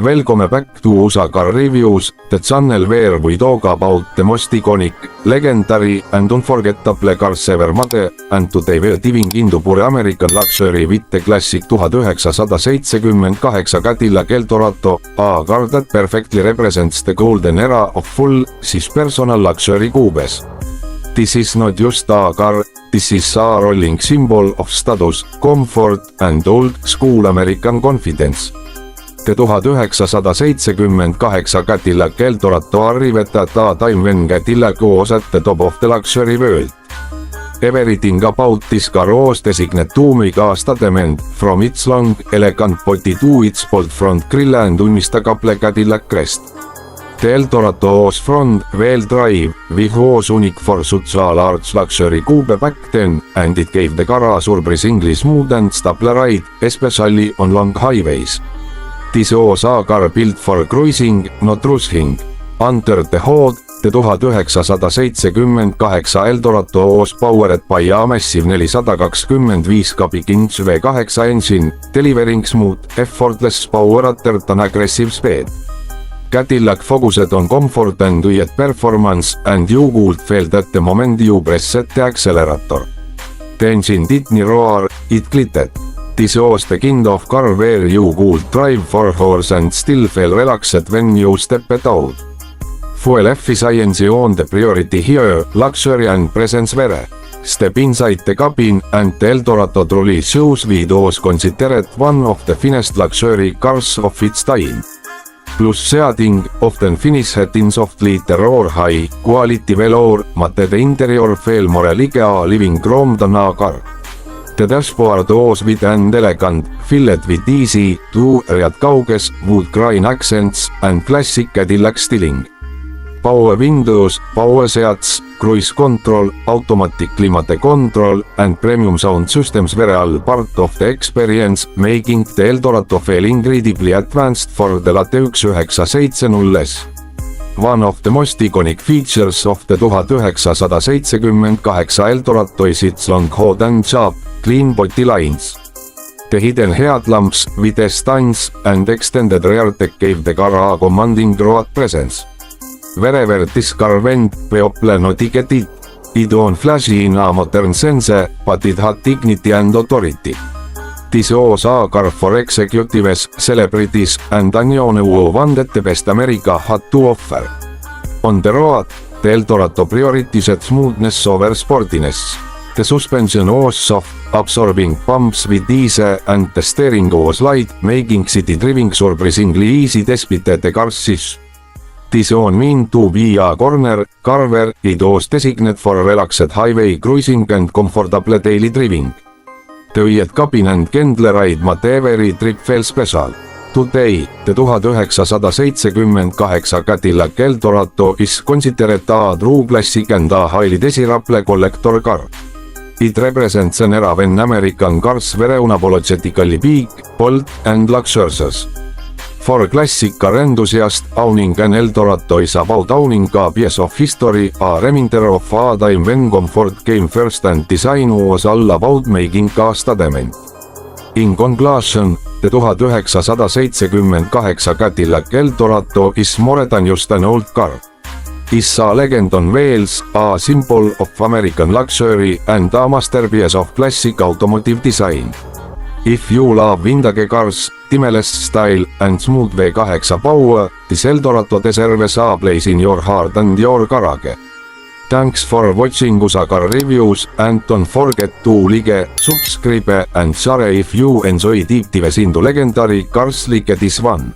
Welcome back to USA Car Reviews, the channel where we talk about the most iconic, legendary and unforgettable cars ever made, and today we're diving into pure American luxury with the classic 1978 Cadillac Eldorado, a car that perfectly represents the golden era of full-size personal luxury cubes. This is not just a car, this is a rolling symbol of status, comfort and old-school American confidence. The 1978 Cadillac Eldorado arrived at a time when Cadillac was at the top of the luxury world. Everything about this car was designated to make a statement, from its long, elegant body to its bold front grille and unmistakable Cadillac crest. The Eldorado was front-wheel drive, which was unique for such a large luxury coupe back then, and it gave the car a surprisingly smooth and stable ride, especially on long highways. This was a car built for cruising, not rushing. Under the hood, the 1978 Eldorado was powered by a massive 425 cubic-inch V8 engine, delivering smooth, effortless power at an aggressive speed. Cadillac focused on comfort and quiet performance, and you could feel that the moment you pressed the accelerator. The engine didn't roar, it glittered. This was the kind of car where you could drive 4 hours and still feel relaxed when you stepped out. Fuel efficiency on the priority here, luxury and presence were. Step inside the cabin, and the Eldorado truly shows why it was considered one of the finest luxury cars of its time. Plus seating, often finished in soft leather or high-quality velour, made the interior feel more like a living room than a car. The dashboard was wide and elegant, filled with easy, two-read gauges, wood grain accents, and classic Cadillac styling. Power windows, power seats, cruise control, automatic climate control, and premium sound systems were all part of the experience, making the Eldorado feel incredibly advanced for the late 1970s. One of the most iconic features of the 1978 Eldorado is its long hood and sharp, clean body lines. The hidden headlamps, wide stands, and extended rear deck gave the car a commanding road presence. Wherever this car went, people noticed it. It was flashy in a modern sense, but it had dignity and authority. This was a car for executives, celebrities, and anyone who wanted the best America had to offer. On the road, the Eldorado prioritized smoothness over sportiness. The suspension was soft, absorbing bumps with ease, and the steering was light, making city driving surprisingly easy despite the car's size. This was meant to be a corner car where it was designated for relaxed highway cruising and comfortable daily driving. The quiet cabin and gentle ride made every trip feel special. Today, the 1978 Cadillac Eldorado is considered a true classic and a highly desirable collector car. It represents an era when American cars were unapologetically big, bold, and luxurious. For classic car enthusiasts, owning an Eldorado is about owning a piece of history, a reminder of a time when comfort came first and design was all about making a statement. In conclusion, the 1978 Cadillac Eldorado is more than just an old car. It's a legend on wheels, a symbol of American luxury, and a masterpiece of classic automotive design. If you love vintage cars, timeless style, and smooth V8 power, this Eldorado deserves a place in your heart and your garage. Thanks for watching USA Car Reviews, and don't forget to like, subscribe, and share if you enjoy deep dives into legendary cars like this one.